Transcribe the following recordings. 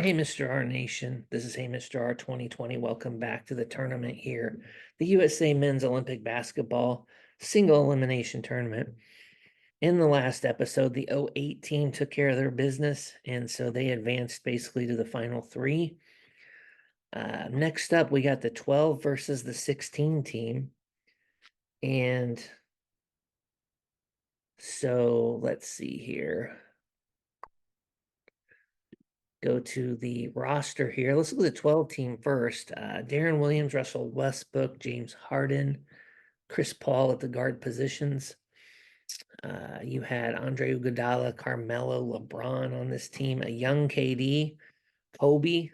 Hey, Mr. R Nation. This is Hey, Mr. R 2020. Welcome back to the tournament here. The USA Men's Olympic Basketball Single Elimination Tournament. In the last episode, the 08 team took care of their business, and so they advanced basically to the final three. Next up, we got the 12 versus the 16 team. And so let's see here. Go to the roster here. Let's look at the 12 team first. Darren Williams, Russell Westbrook, James Harden, Chris Paul at the guard positions. You had Andre Iguodala, Carmelo, LeBron on this team, a young KD, Kobe.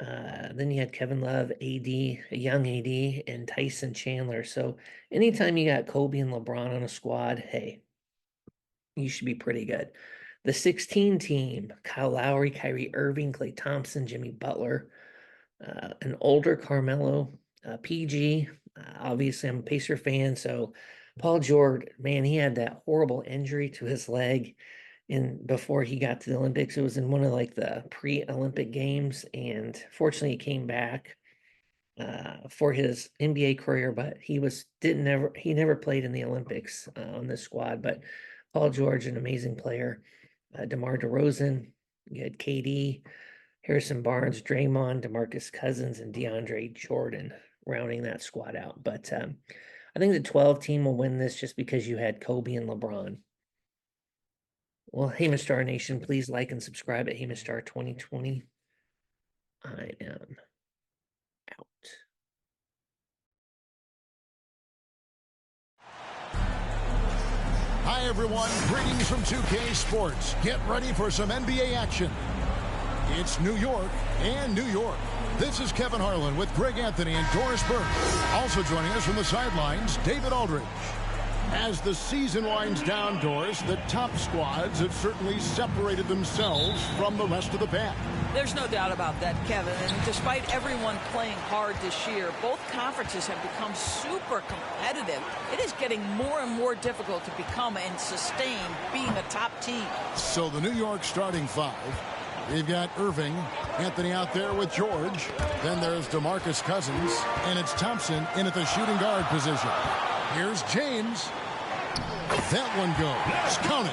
Then you had Kevin Love, AD, a young AD, and Tyson Chandler. So anytime you got Kobe and LeBron on a squad, hey, you should be pretty good. The 16 team, Kyle Lowry, Kyrie Irving, Klay Thompson, Jimmy Butler, an older Carmelo, PG. Obviously, I'm a Pacer fan, so Paul George, man, he had that horrible injury to his leg before he got to the Olympics. It was in one of like the pre-Olympic games, and fortunately, he came back for his NBA career, but he never played in the Olympics on this squad. But Paul George, an amazing player. DeMar DeRozan, you had KD, Harrison Barnes, Draymond, DeMarcus Cousins, and DeAndre Jordan rounding that squad out. But I think the 12 team will win this just because you had Kobe and LeBron. Well, hey, Mr. R Nation, please like and subscribe at Hey Mr. R 2020. I am out. Hi, everyone. Greetings from 2K Sports. Get ready for some NBA action. It's New York and New York. This is Kevin Harlan with Greg Anthony and Doris Burke. Also joining us from the sidelines, David Aldridge. As the season winds down, Doris, the top squads have certainly separated themselves from the rest of the pack. There's no doubt about that, Kevin. And despite everyone playing hard this year, both conferences have become super competitive. It is getting more and more difficult to become and sustain being a top team. So the New York starting five. We've got Irving, Anthony out there with George. Then there's DeMarcus Cousins, and it's Thompson in at the shooting guard position. Here's James. That one goes. Count it.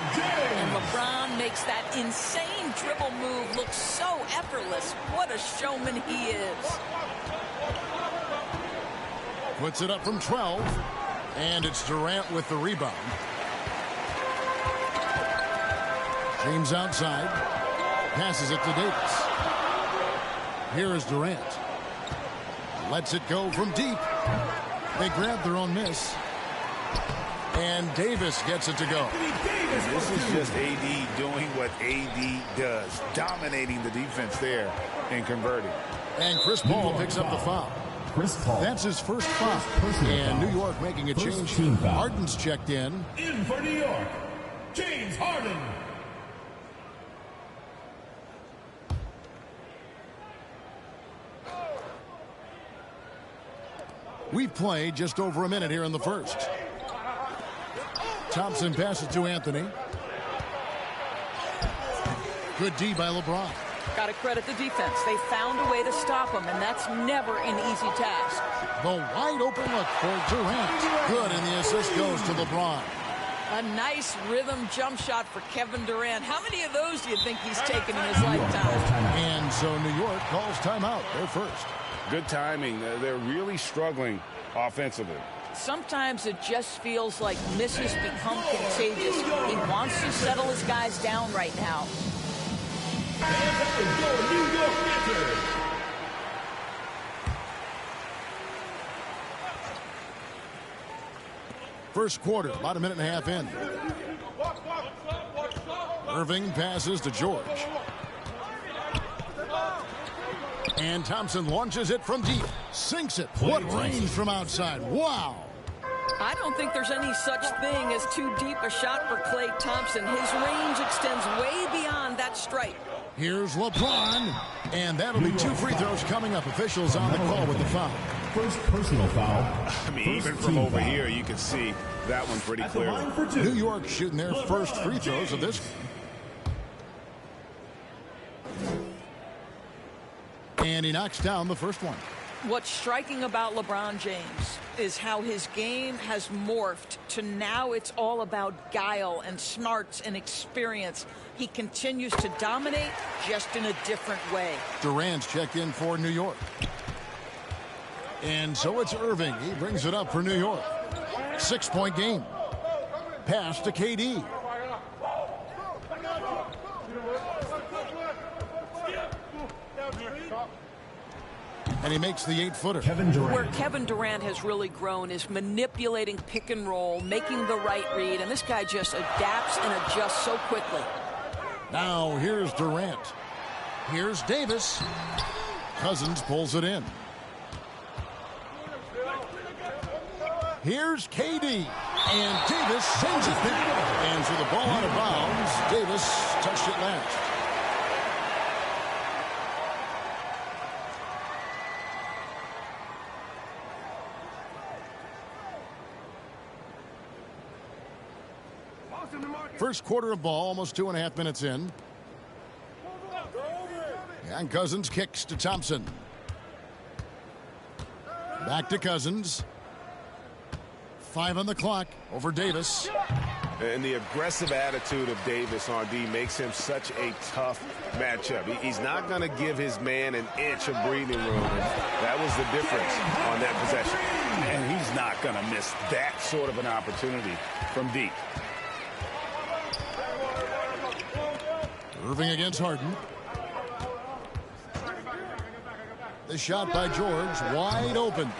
And LeBron makes that insane dribble move look so effortless. What a showman he is. Puts it up from 12. And it's Durant with the rebound. James outside. Passes it to Davis. Here is Durant. Lets it go from deep. They grab their own miss. And Davis gets it to go. This is just AD doing what AD does, dominating the defense there and converting. And Chris Paul picks up the foul. Chris Paul. That's his first foul. And New York making a change. Harden's checked in. In for New York, James Harden. We've played just over a minute here in the first. Thompson passes to Anthony. Good D by LeBron. Got to credit the defense. They found a way to stop him, and that's never an easy task. The wide open look for Durant. Good, and the assist goes to LeBron. A nice rhythm jump shot for Kevin Durant. How many of those do you think he's taken in his lifetime? And so New York calls timeout. They're first. Good timing. They're really struggling offensively. Sometimes it just feels like misses become contagious. He wants to settle his guys down right now. New York Knicks. First quarter, about a minute and a half in. Irving passes to George. And Thompson launches it from deep. Sinks it. What range from outside. Wow. I don't think there's any such thing as too deep a shot for Klay Thompson. His range extends way beyond that stripe. Here's LeBron. And that'll be two free throws coming up. Officials on the call with the foul. First personal foul. I mean, even from over here, you can see that one pretty clearly. New York shooting their first free throws of this. And he knocks down the first one. What's striking about LeBron James is how his game has morphed to now it's all about guile and smarts and experience. He continues to dominate just in a different way. Durant's checked in for New York. And so it's Irving. He brings it up for New York. 6-point game. Pass to KD. And he makes the 8-footer. Where Kevin Durant has really grown is manipulating pick and roll, making the right read, and this guy just adapts and adjusts so quickly. Now here's Durant. Here's Davis. Cousins pulls it in. Here's KD. And Davis sends it back. And so the ball out of bounds. Davis touched it last. First quarter of ball, almost 2.5 minutes in. And Cousins kicks to Thompson. Back to Cousins. 5 on the clock over Davis. And the aggressive attitude of Davis on D makes him such a tough matchup. He's not going to give his man an inch of breathing room. And that was the difference on that possession. And he's not going to miss that sort of an opportunity from deep. Irving against Harden. The shot by George, wide open.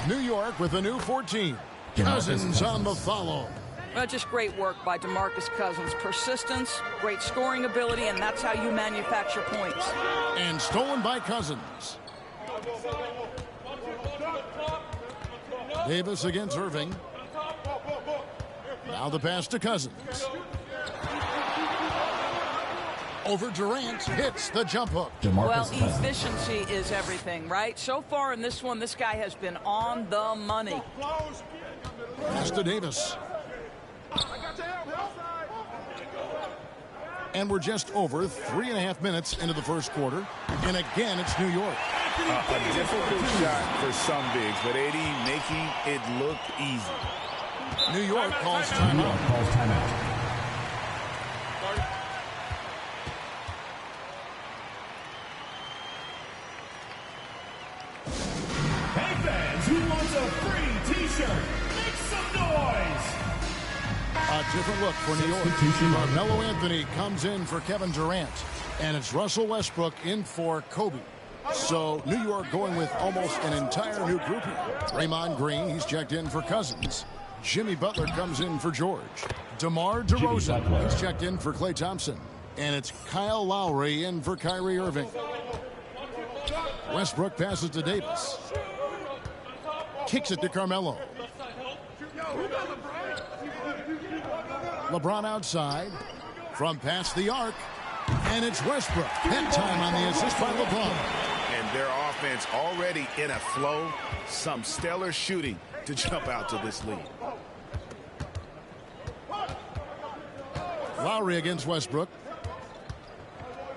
New York with a new 14. Cousins on the follow. Well, just great work by DeMarcus Cousins. Persistence, great scoring ability, and that's how you manufacture points. And stolen by Cousins. Davis against Irving. Now the pass to Cousins. Over Durant, hits the jump hook. Well, efficiency is everything, right? So far in this one, this guy has been on the money. Pass to Davis. And we're just over 3.5 minutes into the first quarter. And again, it's New York. A difficult shot for some bigs, but AD making it look easy. New York calls timeout. Hey fans, who wants a free t-shirt? Make some noise! A different look for New York. Carmelo Anthony comes in for Kevin Durant. And it's Russell Westbrook in for Kobe. So New York going with almost an entire new group here. Draymond Green, he's checked in for Cousins. Jimmy Butler comes in for George. DeMar DeRozan, he's checked in for Klay Thompson. And it's Kyle Lowry in for Kyrie Irving. Westbrook passes to Davis. Kicks it to Carmelo. LeBron outside. From past the arc. And it's Westbrook. That time on the assist by LeBron. And their offense already in a flow. Some stellar shooting to jump out to this lead. Lowry against Westbrook.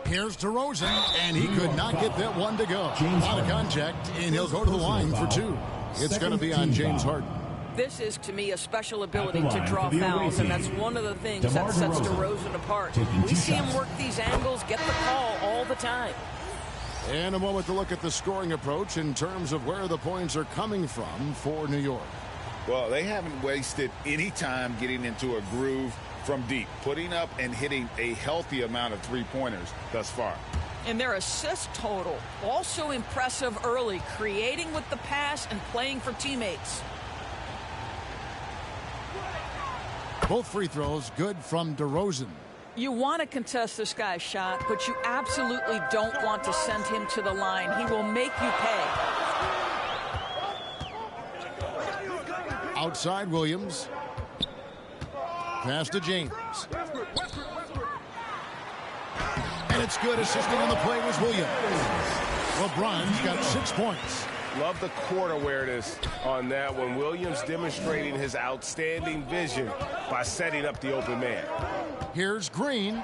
Here's DeRozan, and he could not get that one to go. Out of contact, and he'll go to the line for 2. It's going to be on James Harden. This is, to me, a special ability to draw fouls, and that's one of the things that sets DeRozan apart. We see him work these angles, get the call all the time. And a moment to look at the scoring approach in terms of where the points are coming from for New York. Well, they haven't wasted any time getting into a groove from deep, putting up and hitting a healthy amount of three-pointers thus far. And their assist total, also impressive early, creating with the pass and playing for teammates. Both free throws good from DeRozan. You want to contest this guy's shot, but you absolutely don't want to send him to the line. He will make you pay. Outside Williams. Pass to James. And it's good. Assisting on the play was Williams. LeBron's got 6 points. Love the court awareness on that one. Williams demonstrating his outstanding vision by setting up the open man. Here's Green.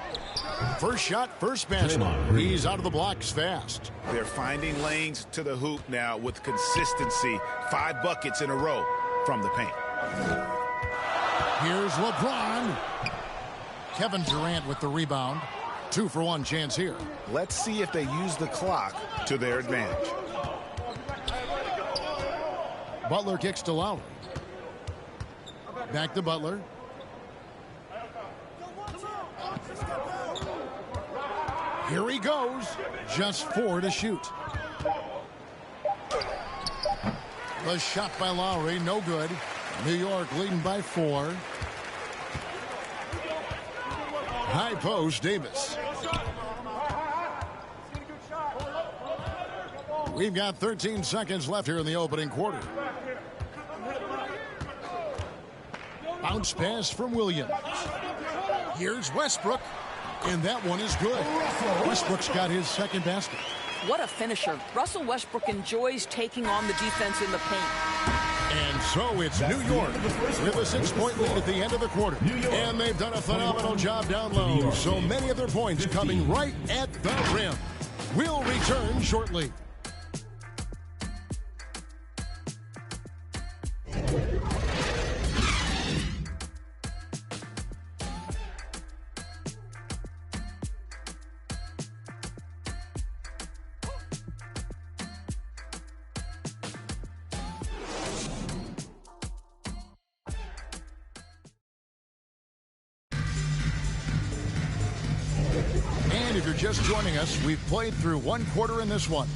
First shot, first basket. He's out of the blocks fast. They're finding lanes to the hoop now with consistency. 5 buckets in a row from the paint. Here's LeBron. Kevin Durant with the rebound. 2-for-1 chance here. Let's see if they use the clock to their advantage. Butler kicks to Lowry. Back to Butler. Here he goes. Just 4 to shoot. The shot by Lowry, no good. New York leading by 4. High post, Davis. We've got 13 seconds left here in the opening quarter. Bounce pass from Williams. Here's Westbrook. And that one is good. Westbrook's got his second basket. What a finisher. Russell Westbrook enjoys taking on the defense in the paint. And so it's New York with a 6-point lead at the end of the quarter. And they've done a phenomenal job down low. So many of their points coming right at the rim. We'll return shortly. If you're just joining us, we've played through 1 quarter in this one.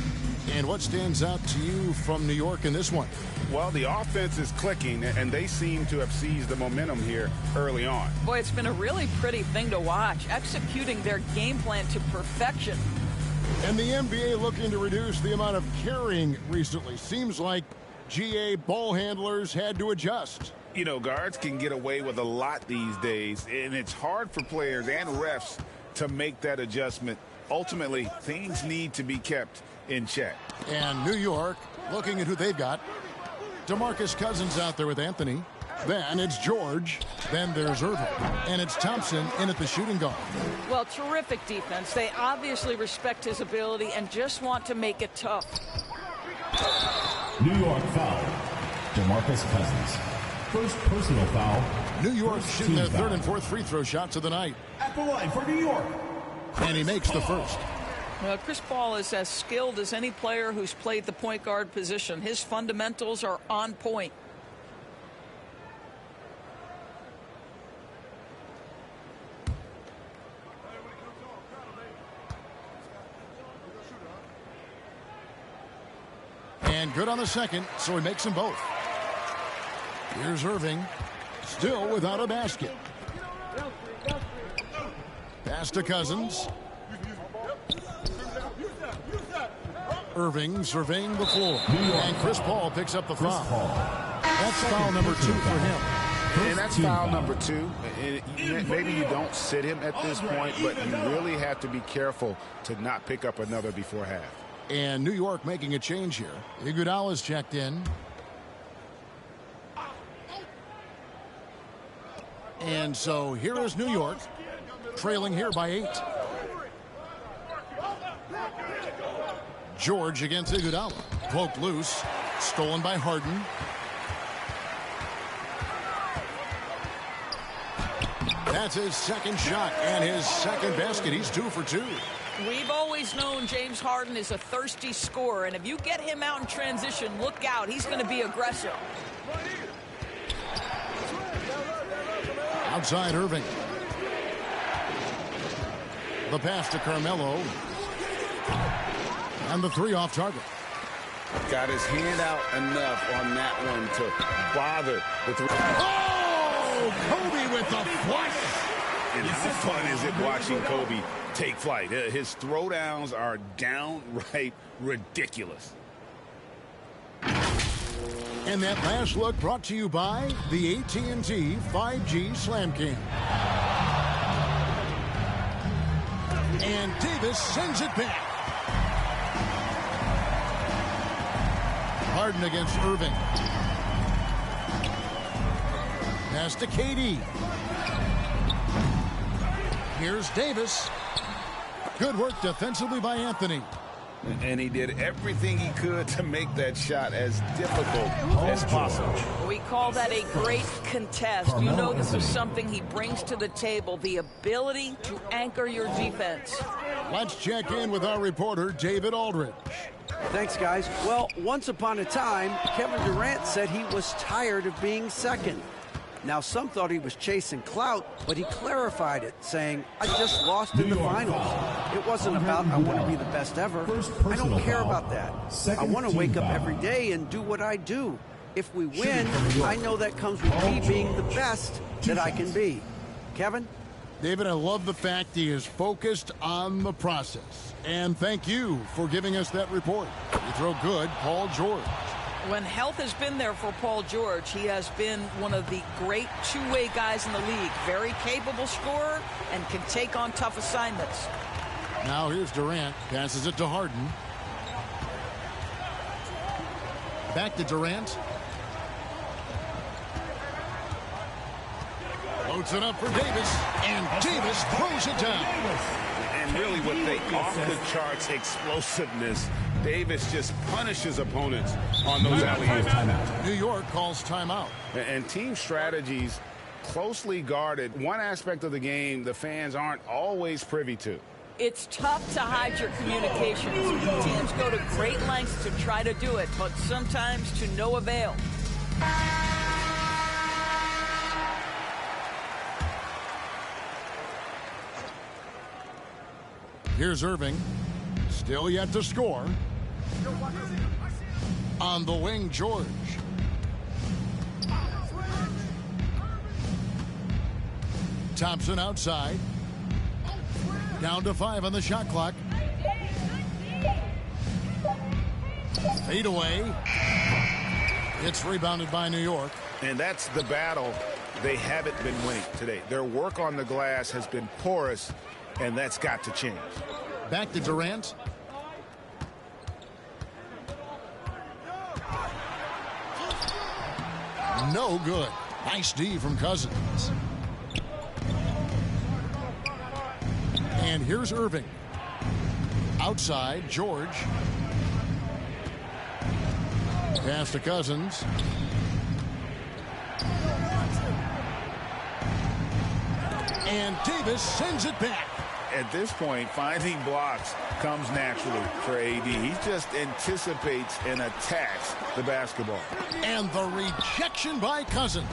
And what stands out to you from New York in this one? Well, the offense is clicking, and they seem to have seized the momentum here early on. Boy, it's been a really pretty thing to watch, executing their game plan to perfection. And the NBA looking to reduce the amount of carrying recently. Seems like GA ball handlers had to adjust. You know, guards can get away with a lot these days, and it's hard for players and refs to make that adjustment. Ultimately, things need to be kept in check. And New York looking at who they've got. DeMarcus Cousins out there with Anthony. Then it's George. Then there's Irving. And it's Thompson in at the shooting guard. Well, terrific defense. They obviously respect his ability and just want to make it tough. New York foul. DeMarcus Cousins. First personal foul. New York shooting their 3rd and 4th free throw shots of the night. At the line for New York. And he makes the first. Well, Chris Paul is as skilled as any player who's played the point guard position. His fundamentals are on point. And good on the second, so he makes them both. Here's Irving, still without a basket. Pass to Cousins. Irving surveying the floor. And Chris Paul picks up the foul. That's foul number 2 for him. And that's foul number 2. Maybe you don't sit him at this point, but you really have to be careful to not pick up another before half. And New York making a change here. Iguodala's checked in. And so here is New York, trailing here by 8. George against Iguodala. Poked loose. Stolen by Harden. That's his second shot and his second basket. He's 2 for 2. We've always known James Harden is a thirsty scorer, and if you get him out in transition, look out. He's going to be aggressive. Outside Irving. The pass to Carmelo. And the 3 off target. Got his hand out enough on that one to bother the 3. Oh, Kobe with the flush. And how fun is it watching Kobe take flight? His throwdowns are downright ridiculous. And that last look brought to you by the AT&T 5G Slam Cam. And Davis sends it back. Harden against Irving. Pass to KD. Here's Davis. Good work defensively by Anthony. And he did everything he could to make that shot as difficult as possible. We call that a great contest. You know this is something he brings to the table, the ability to anchor your defense. Let's check in with our reporter, David Aldridge. Thanks, guys. Well, once upon a time, Kevin Durant said he was tired of being second. Now, some thought he was chasing clout, but he clarified it, saying, I just lost in the finals. It wasn't about I want to be the best ever. I don't care about that. I want to wake up every day and do what I do. If we win, I know that comes with me being the best that I can be. Kevin? David, I love the fact he is focused on the process. And thank you for giving us that report. You throw good, Paul George. When health has been there for Paul George, he has been one of the great two-way guys in the league. Very capable scorer and can take on tough assignments. Now here's Durant. Passes it to Harden. Back to Durant. Loads it up for Davis. And Davis throws it down. And really with the off-the-charts explosiveness, Davis just punishes opponents on those alley-oops. New York calls timeout. And team strategies closely guarded. One aspect of the game the fans aren't always privy to. It's tough to hide your communications. Teams go to great lengths to try to do it, but sometimes to no avail. Here's Irving. Still yet to score. On the wing, George. Thompson outside. Down to 5 on the shot clock. Fade away. It's rebounded by New York. And that's the battle they haven't been winning today. Their work on the glass has been porous, and that's got to change. Back to Durant. No good. Nice D from Cousins. And here's Irving. Outside, George. Pass to Cousins. And Davis sends it back. At this point, finding blocks comes naturally for AD. He just anticipates and attacks the basketball. And the rejection by Cousins.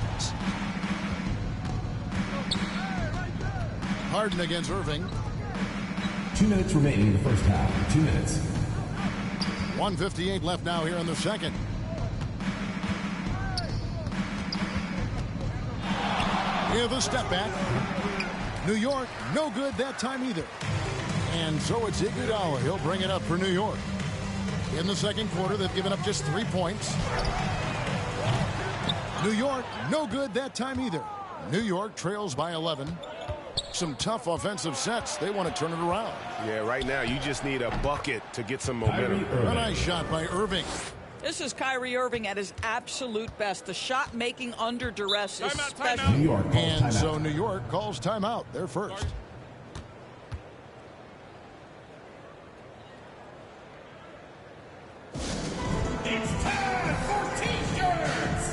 Harden against Irving. 2 minutes remaining in the first half. 2 minutes. 1:58 left now here in the second. Here's the step back. New York, no good that time either. And so it's Iguodala. He'll bring it up for New York. In the second quarter, they've given up just 3 points. New York, no good that time either. New York trails by 11. Some tough offensive sets. They want to turn it around. Yeah, right now you just need a bucket to get some momentum. A nice shot by Irving. This is Kyrie Irving at his absolute best. The shot making under duress is special. New York calls And timeout. so New York calls timeout. They're first. It's time for T-shirts.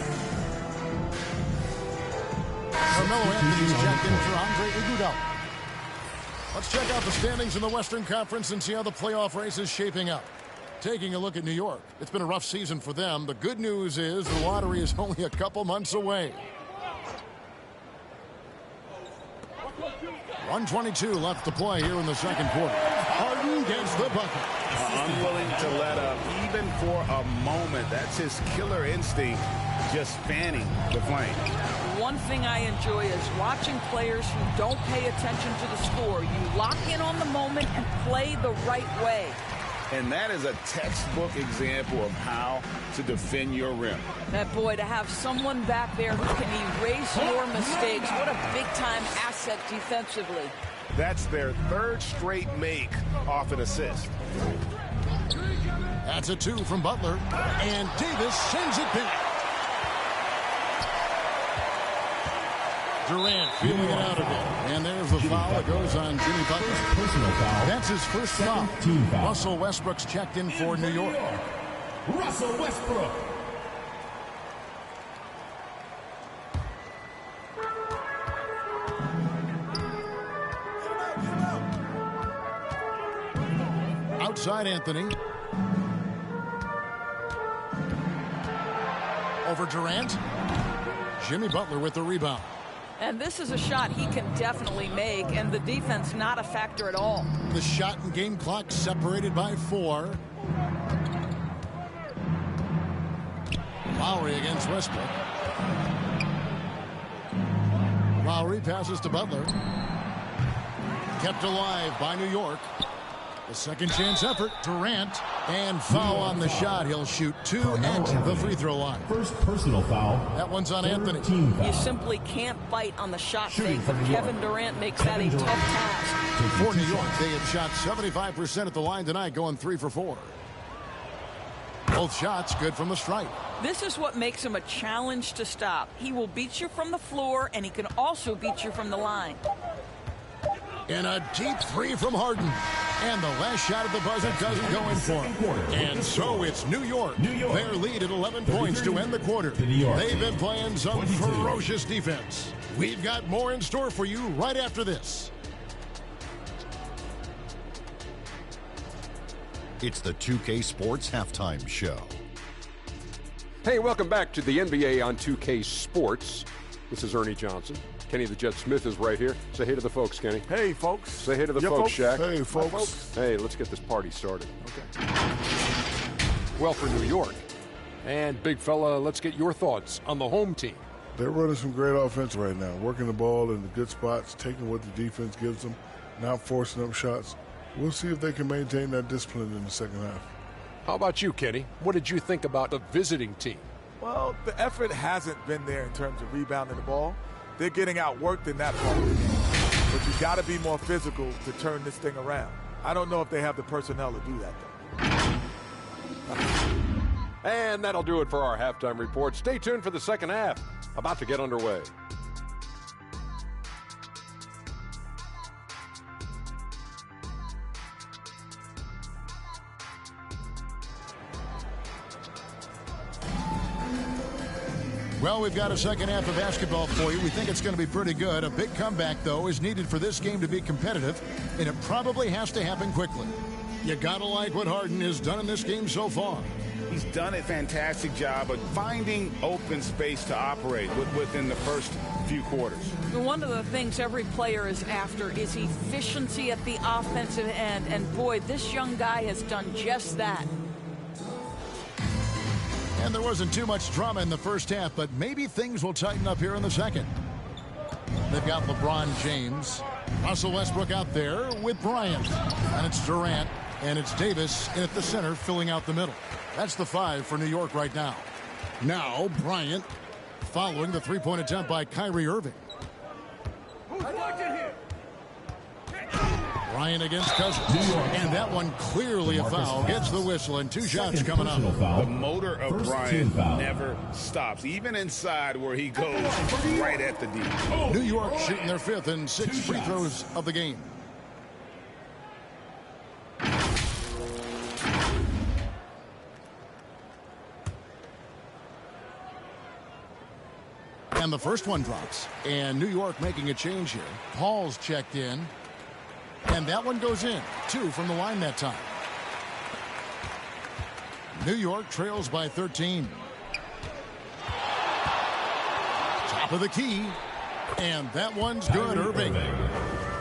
Carmelo Anthony's checked in for Andre Iguodala. Let's check out the standings in the Western Conference and see how the playoff race is shaping up. Taking a look at New York. It's been a rough season for them. The good news is the lottery is only a couple months away. 1:22 left to play here in the second quarter. Harden gets the bucket. Unwilling to let up even for a moment. That's his killer instinct, just fanning the flame. One thing I enjoy is watching players who don't pay attention to the score. You lock in on the moment and play the right way. And that is a textbook example of how to defend your rim. That boy, to have someone back there who can erase your mistakes, what a big-time asset defensively. That's their third straight make off an assist. That's a 2 from Butler. And Davis sends it back. Durant feeling it out a bit. And there's the foul that goes on Jimmy Butler. Personal foul. That's his first foul. Team foul. Russell Westbrook's checked in for New York. Russell Westbrook. Outside Anthony. Over Durant. Jimmy Butler with the rebound. And this is a shot he can definitely make, and the defense not a factor at all. The shot and game clock separated by 4. Lowry against Westbrook. Lowry passes to Butler. Kept alive by New York. The second chance effort, Durant, and foul on the shot. He'll shoot 2 at the free throw line. First personal foul. That one's on Anthony. Team foul. You simply can't bite on the shot Shooting fake, but from New York. Kevin Durant makes that a tough task. For New York, they have shot 75% at the line tonight, going 3 for 4. Both shots good from the stripe. This is what makes him a challenge to stop. He will beat you from the floor, and he can also beat you from the line. And a deep 3 from Harden. And the last shot at the buzzer doesn't go in for him. And so it's New York. Their lead at 11 points to end the quarter. They've been playing some ferocious defense. We've got more in store for you right after this. It's the 2K Sports Halftime Show. Hey, welcome back to the NBA on 2K Sports. This is Ernie Johnson. Kenny the Jet Smith is right here. Say hey to the folks, Kenny. Hey, folks. Say hey to the folks, Shaq. Hey, folks. Hey, let's get this party started. Okay. Well, for New York. And, big fella, let's get your thoughts on the home team. They're running some great offense right now, working the ball in the good spots, taking what the defense gives them, not forcing up shots. We'll see if they can maintain that discipline in the second half. How about you, Kenny? What did you think about the visiting team? Well, the effort hasn't been there in terms of rebounding the ball. They're getting outworked in that part of the game. But you got to be more physical to turn this thing around. I don't know if they have the personnel to do that, though. And that'll do it for our halftime report. Stay tuned for the second half. About to get underway. Well, we've got a second half of basketball for you. We think it's going to be pretty good. A big comeback, though, is needed for this game to be competitive, and it probably has to happen quickly. You got to like what Harden has done in this game so far. He's done a fantastic job of finding open space to operate within the first few quarters. One of the things every player is after is efficiency at the offensive end, and boy, this young guy has done just that. And there wasn't too much drama in the first half, but maybe things will tighten up here in the second. They've got LeBron James, Russell Westbrook out there with Bryant. And it's Durant, and it's Davis in at the center, filling out the middle. That's the 5 for New York right now. Now, Bryant following the three-point attempt by Kyrie Irving. Bryant against Cousins. And that one clearly a foul. Gets the whistle, and 2 shots coming up. The motor of Bryant never stops, even inside where he goes right at the D. New York shooting their 5th and 6th free throws of the game. And the first one drops. And New York making a change here. Paul's checked in. And that one goes in. 2 from the line that time. New York trails by 13. Top of the key. And that one's good, Irving.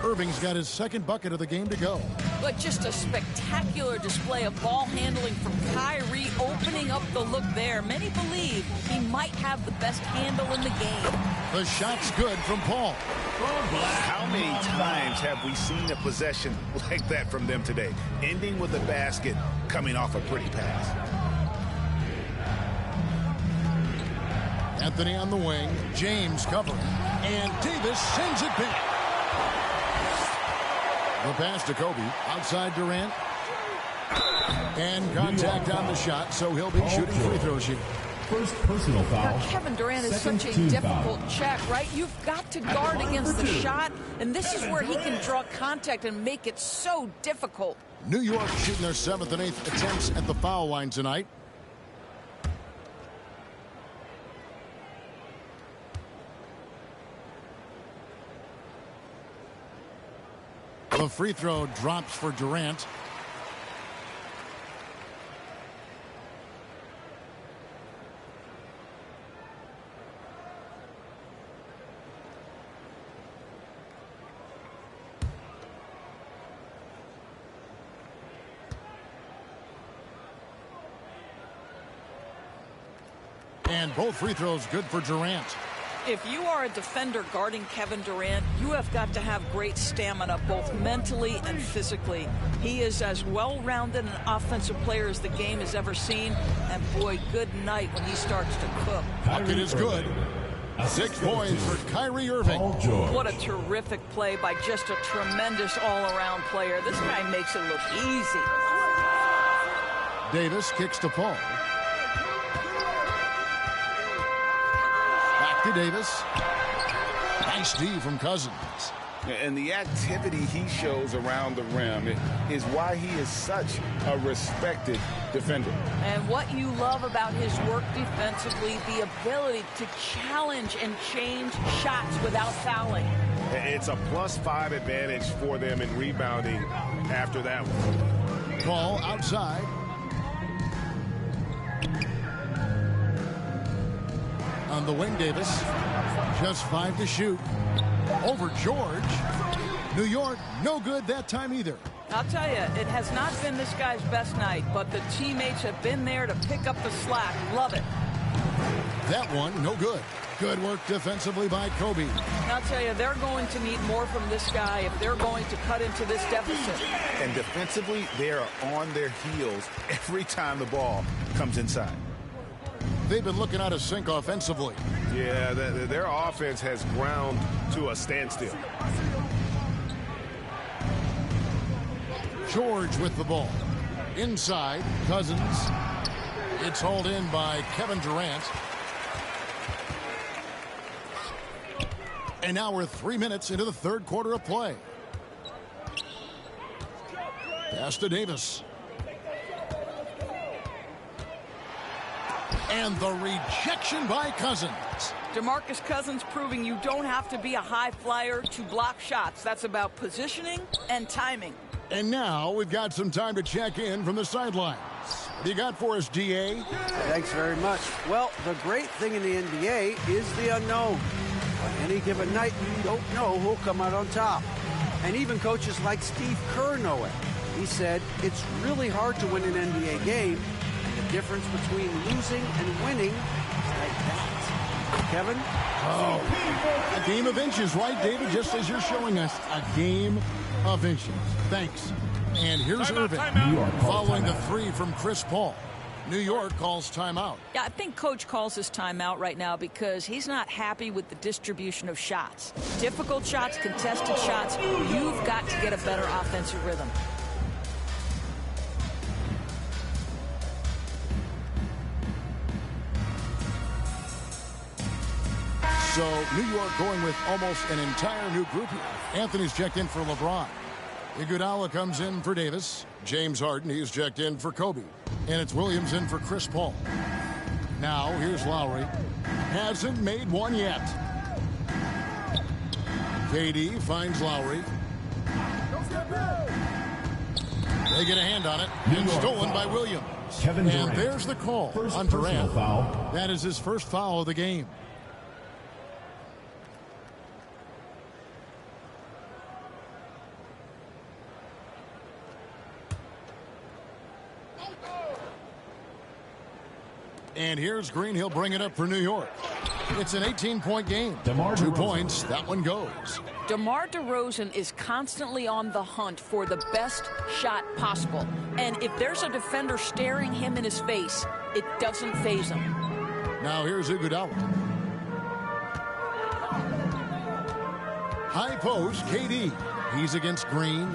Irving's got his second bucket of the game to go. But just a spectacular display of ball handling from Kyrie, opening up the look there. Many believe he might have the best handle in the game. The shot's good from Paul. How many times have we seen a possession like that from them today? Ending with a basket, coming off a pretty pass. Anthony on the wing. James covering. And Davis sends it back. The pass to Kobe. Outside Durant. And contact on the shot, so he'll be shooting free throws here. First personal foul. Now, Kevin Durant is Second such a team difficult foul. check, right? You've got to guard against the shot, and this is where he can draw contact and make it so difficult. New York shooting their 7th and 8th attempts at the foul line tonight. The free throw drops for Durant. And both free throws good for Durant. If you are a defender guarding Kevin Durant, you have got to have great stamina, both mentally and physically. He is as well-rounded an offensive player as the game has ever seen. And boy, good night when he starts to cook. Bucket is good. 6 points for Kyrie Irving. What a terrific play by just a tremendous all-around player. This guy makes it look easy. Davis kicks to Paul. Back to Davis. Nice D from Cousins. And the activity he shows around the rim is why he is such a respected defender. And what you love about his work defensively, the ability to challenge and change shots without fouling. It's a +5 advantage for them in rebounding after that one. Ball outside. On the wing, Davis. Just 5 to shoot. Over George. New York, no good that time either. I'll tell you, it has not been this guy's best night, but the teammates have been there to pick up the slack. Love it. That one, no good. Good work defensively by Kobe. I'll tell you, they're going to need more from this guy if they're going to cut into this deficit. And defensively, they are on their heels every time the ball comes inside. They've been looking out of sync offensively. Yeah, their offense has ground to a standstill. George with the ball. Inside, Cousins. It's hauled in by Kevin Durant. And now we're 3 minutes into the third quarter of play. Pass to Davis. And the rejection by Cousins. DeMarcus Cousins proving you don't have to be a high flyer to block shots. That's about positioning and timing. And now we've got some time to check in from the sidelines. What do you got for us, DA? Thanks very much. Well, the great thing in the NBA is the unknown. On any given night, you don't know who'll come out on top. And even coaches like Steve Kerr know it. He said, it's really hard to win an NBA game. The difference between losing and winning is like that. Kevin? Oh, a game of inches, right, David? Just as you're showing us, a game of inches. Thanks. And here's Irving following the 3 from Chris Paul. New York calls timeout. Yeah, I think Coach calls his timeout right now because he's not happy with the distribution of shots. Difficult shots, contested shots. You've got to get a better offensive rhythm. So New York going with almost an entire new group here. Anthony's checked in for LeBron. Iguodala comes in for Davis. James Harden, he's checked in for Kobe. And it's Williams in for Chris Paul. Now here's Lowry. Hasn't made one yet. KD finds Lowry. They get a hand on it. And stolen by Williams. Kevin Durant. And there's the call First on Durant. personal foul. That is his first foul of the game. And here's Green. He'll bring it up for New York. It's an 18-point game. 2 points. That one goes. DeMar DeRozan is constantly on the hunt for the best shot possible. And if there's a defender staring him in his face, it doesn't faze him. Now here's Iguodala. High post, KD. He's against Green.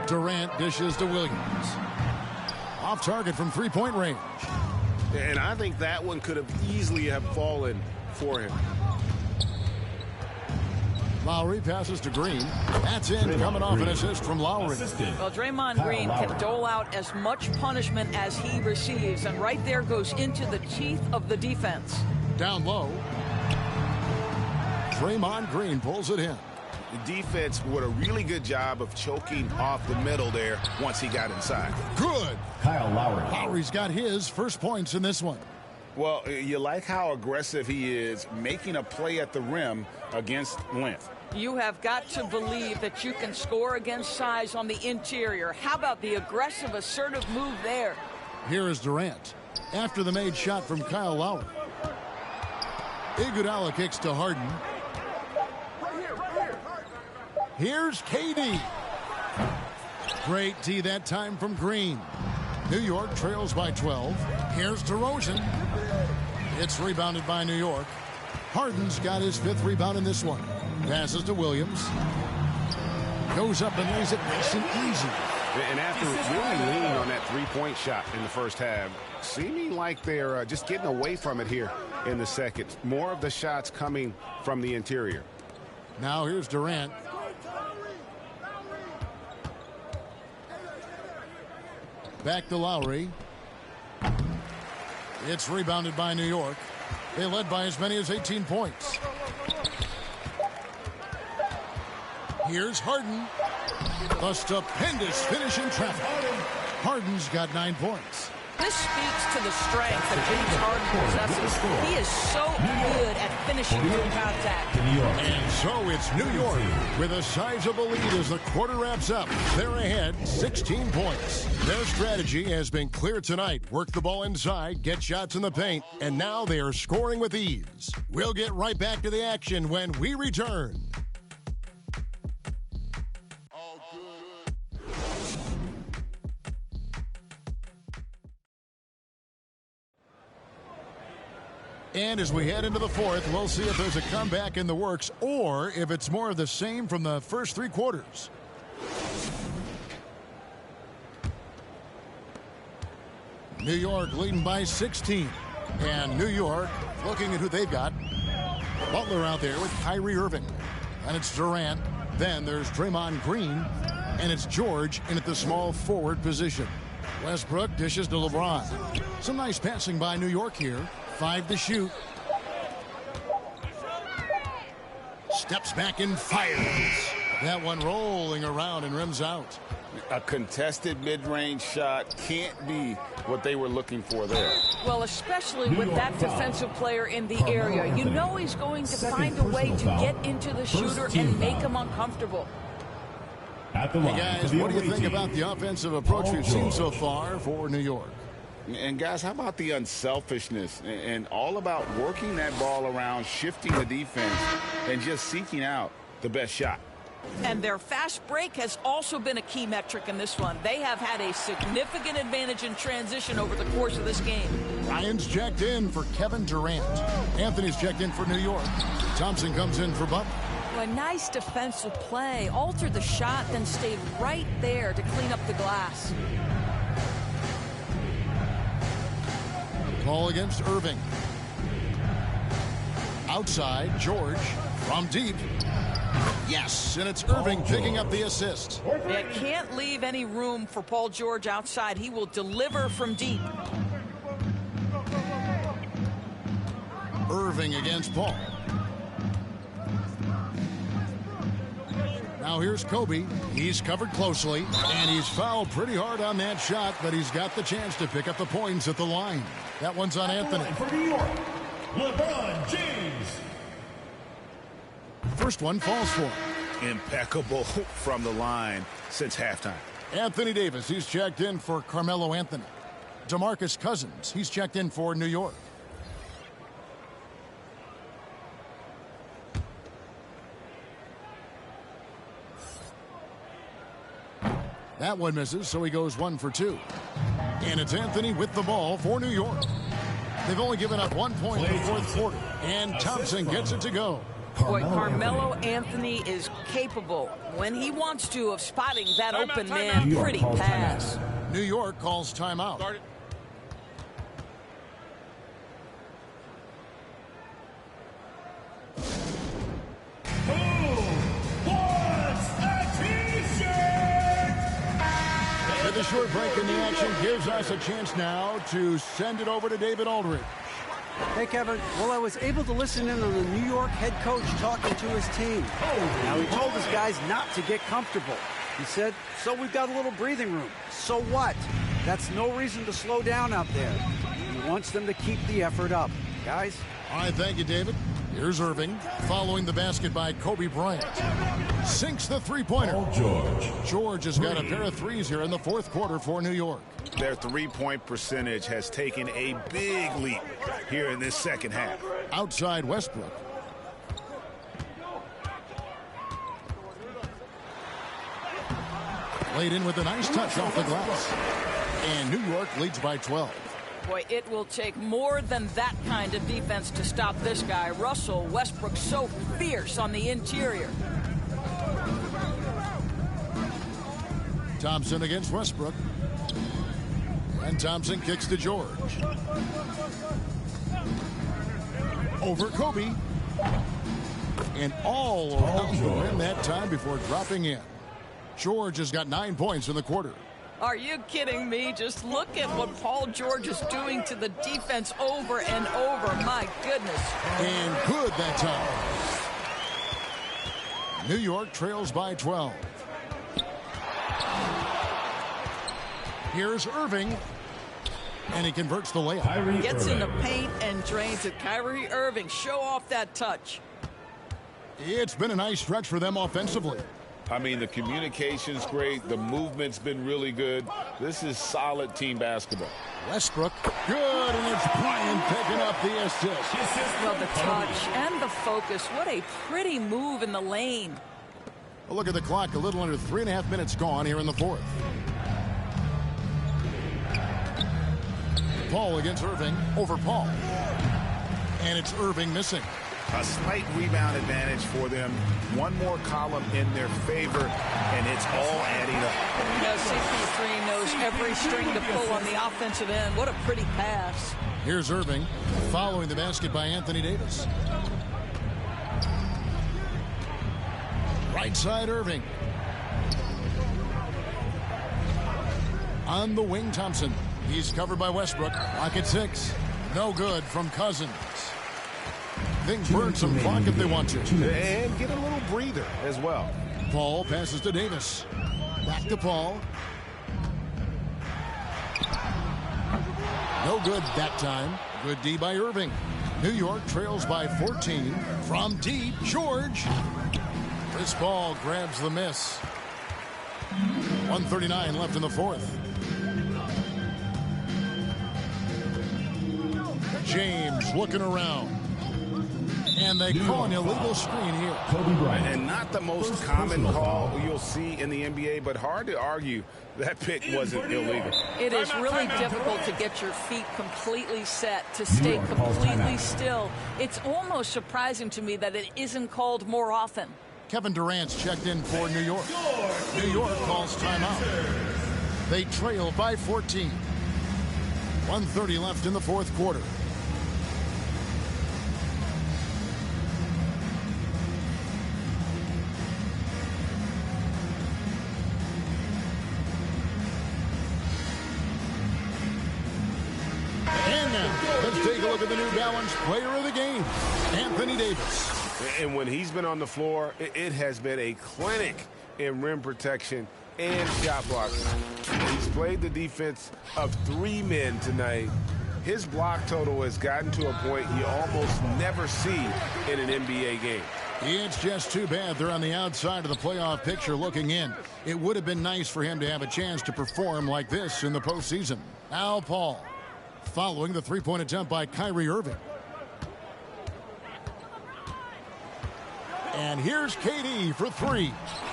Durant dishes to Williams. Off target from 3-point range. And I think that one could have easily have fallen for him. Lowry passes to Green. That's in, coming off an assist from Lowry. Well, Draymond Green can dole out as much punishment as he receives, and right there goes into the teeth of the defense. Down low. Draymond Green pulls it in. The defense did a really good job of choking off the middle there once he got inside. Good. Kyle Lowry. Lowry's got his first points in this one. Well, you like how aggressive he is making a play at the rim against length. You have got to believe that you can score against size on the interior. How about the aggressive, assertive move there? Here is Durant. After the made shot from Kyle Lowry. Iguodala kicks to Harden. Here's KD. Great D that time from Green. New York trails by 12. Here's DeRozan. It's rebounded by New York. Harden's got his 5th rebound in this one. Passes to Williams. Goes up and lays it nice and easy. And after really leaning on that three-point shot in the first half, seeming like they're just getting away from it here in the second. More of the shots coming from the interior. Now here's Durant. Back to Lowry. It's rebounded by New York. They led by as many as 18 points. Here's Harden. A stupendous finish in traffic. Harden's got 9 points. This speaks to the strength that James Harden possesses. He is so good at finishing through contact. And so it's New York with a sizable lead as the quarter wraps up. They're ahead 16 points. Their strategy has been clear tonight. Work the ball inside, get shots in the paint, and now they are scoring with ease. We'll get right back to the action when we return. And as we head into the fourth, we'll see if there's a comeback in the works or if it's more of the same from the first 3 quarters. New York leading by 16. And New York looking at who they've got. Butler out there with Kyrie Irving. And it's Durant. Then there's Draymond Green. And it's George in at the small forward position. Westbrook dishes to LeBron. Some nice passing by New York here. 5 to shoot. Steps back and fires. That one rolling around and rims out. A contested mid-range shot can't be what they were looking for there. Well, especially with that defensive player in the area. You know he's going to find a way to get into the shooter and make him uncomfortable. At the Hey line guys, what do you think about the offensive approach we've seen so far for New York? And guys, how about the unselfishness and all about working that ball around, shifting the defense, and just seeking out the best shot? And their fast break has also been a key metric in this one. They have had a significant advantage in transition over the course of this game. Ryan's checked in for Kevin Durant. Anthony's checked in for New York. Thompson comes in for Butler. A nice defensive play. Altered the shot, then stayed right there to clean up the glass. Call against Irving. Outside, George from deep. Yes, and it's Irving picking up the assist. They can't leave any room for Paul George outside. He will deliver from deep. Irving against Paul. Now here's Kobe. He's covered closely, and he's fouled pretty hard on that shot, but he's got the chance to pick up the points at the line. That one's on Anthony. For New York, LeBron James. First one falls for him. Impeccable from the line since halftime. Anthony Davis, he's checked in for Carmelo Anthony. DeMarcus Cousins, he's checked in for New York. That one misses, so he goes 1 for 2. And it's Anthony with the ball for New York. They've only given up 1 point in the fourth quarter, and Thompson gets it to go. Boy, Carmelo Anthony is capable, when he wants to, of spotting that open man pretty pass. New York calls timeout. With a short break in the action gives us a chance now to send it over to David Aldridge. Hey, Kevin. Well, I was able to listen in on the New York head coach talking to his team. Now, he told his guys not to get comfortable. He said, so we've got a little breathing room. So what? That's no reason to slow down out there. He wants them to keep the effort up. Guys? All right, thank you, David. Here's Irving, following the basket by Kobe Bryant. Sinks the three-pointer. George has got a pair of threes here in the fourth quarter for New York. Their three-point percentage has taken a big leap here in this second half. Outside Westbrook. Laid in with a nice touch off the glass. And New York leads by 12. Boy, it will take more than that kind of defense to stop this guy. Russell Westbrook so fierce on the interior. Thompson against Westbrook. And Thompson kicks to George. Over Kobe. And all around the rim that time before dropping in. George has got 9 points in the quarter. Are you kidding me? Just look at what Paul George is doing to the defense over and over. My goodness. And good that time. New York trails by 12. Here's Irving. And he converts the layup. Gets in the paint and drains it. Kyrie Irving, show off that touch. It's been a nice stretch for them offensively. I mean, the communication's great. The movement's been really good. This is solid team basketball. Westbrook, good, and it's Bryant picking up the assist. Well, the touch and the focus. What a pretty move in the lane. A look at the clock, a little under 3.5 minutes gone here in the fourth. Paul against Irving, over Paul. And it's Irving missing. A slight rebound advantage for them. One more column in their favor, and it's all adding up. You know, CP3 knows every string to pull on the offensive end. What a pretty pass. Here's Irving, following the basket by Anthony Davis. Right side Irving. On the wing, Thompson. He's covered by Westbrook. Clock at 6. No good from Cousins. They can burn some clock if they want to. And get a little breather as well. Paul passes to Davis. Back to Paul. No good that time. Good D by Irving. New York trails by 14. From deep, George. Chris Paul grabs the miss. 1:39 left in the fourth. James looking around. And they call an illegal screen here. And not the most common call you'll see in the NBA, but hard to argue that pick wasn't illegal. It is really difficult to get your feet completely set, to stay completely still. It's almost surprising to me that it isn't called more often. Kevin Durant's checked in for New York. New York calls timeout. They trail by 14. 1:30 left in the fourth quarter. And now, let's take a look at the New Balance player of the game, Anthony Davis. And when he's been on the floor, it has been a clinic in rim protection and shot blocking. He's played the defense of 3 men tonight. His block total has gotten to a point you almost never see in an NBA game. It's just too bad they're on the outside of the playoff picture looking in. It would have been nice for him to have a chance to perform like this in the postseason. Now Paul, following the three-point attempt by Kyrie Irving. And here's KD for 3.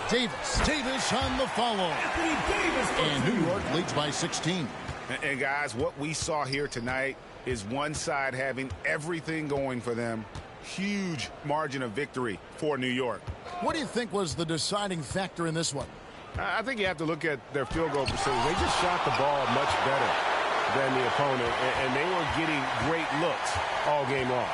Davis on the follow. And New York leads by 16. And guys, what we saw here tonight is one side having everything going for them. Huge margin of victory for New York. What do you think was the deciding factor in this one? I think you have to look at their field goal percentage. They just shot the ball much better. than the opponent, and they were getting great looks all game long.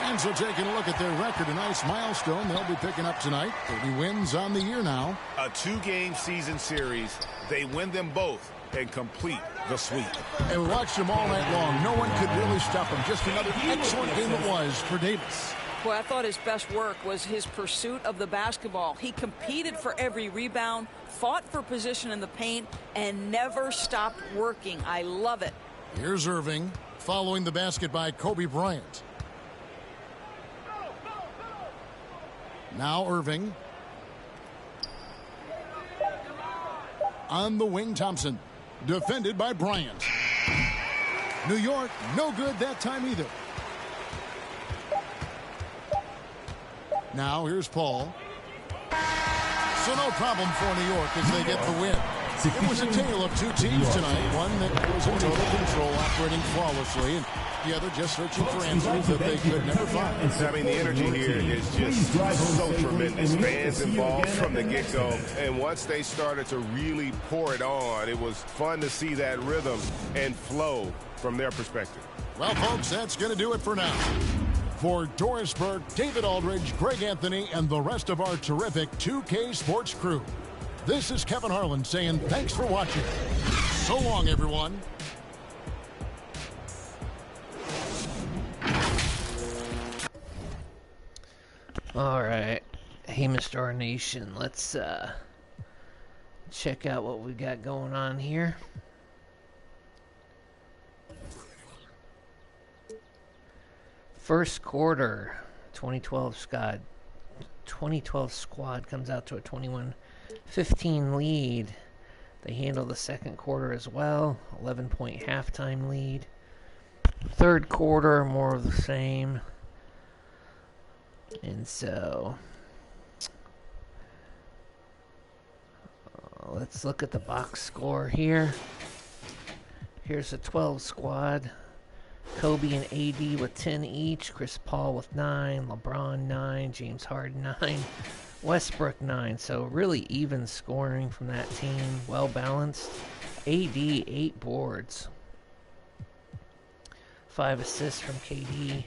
And so taking a look at their record, a nice milestone they'll be picking up tonight. 30 wins on the year now. A 2-game season series. They win them both and complete the sweep. And we watched them all night long. No one could really stop them. Just another excellent game it was for Davis. Boy, I thought his best work was his pursuit of the basketball. He competed for every rebound, fought for position in the paint, and never stopped working. I love it. Here's Irving following the basket by Kobe Bryant. Now Irving. On the wing, Thompson. Defended by Bryant. New York, no good that time either. Now here's Paul. So no problem for New York as they get the win. It was a tale of two teams tonight. One that was in total control, operating flawlessly, and the other just searching for answers that they could never find. I mean, the energy here is just so tremendous. Fans involved from the get-go. And once they started to really pour it on, it was fun to see that rhythm and flow from their perspective. Well, folks, that's going to do it for now. For Doris Burke, David Aldridge, Greg Anthony, and the rest of our terrific 2K Sports crew, this is Kevin Harlan saying thanks for watching. So long, everyone. All right, hey, Mr. Nation, let's check out what we got going on here. First quarter, 2012 squad comes out to a 21-15 lead. They handle the second quarter as well, 11-point halftime lead. Third quarter, more of the same. And so, let's look at the box score here. Here's the 12 squad. Kobe and AD with 10 each. Chris Paul with 9. LeBron 9. James Harden 9. Westbrook 9. So really even scoring from that team. Well balanced. AD 8 boards. 5 assists from KD.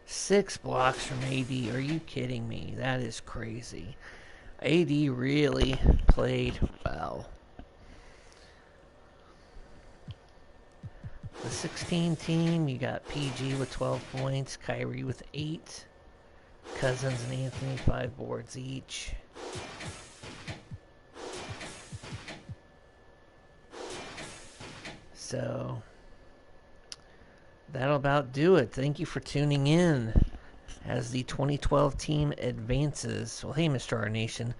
6 blocks from AD. Are you kidding me? That is crazy. AD really played well. The 16 team, you got PG with 12 points, Kyrie with 8, Cousins and Anthony 5 boards each. So that'll about do it. Thank you for tuning in as the 2012 team advances. Well, hey, Mr. R Nation,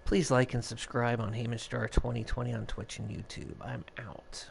please like and subscribe on Hey Mr. R 2020 on Twitch and YouTube. I'm out.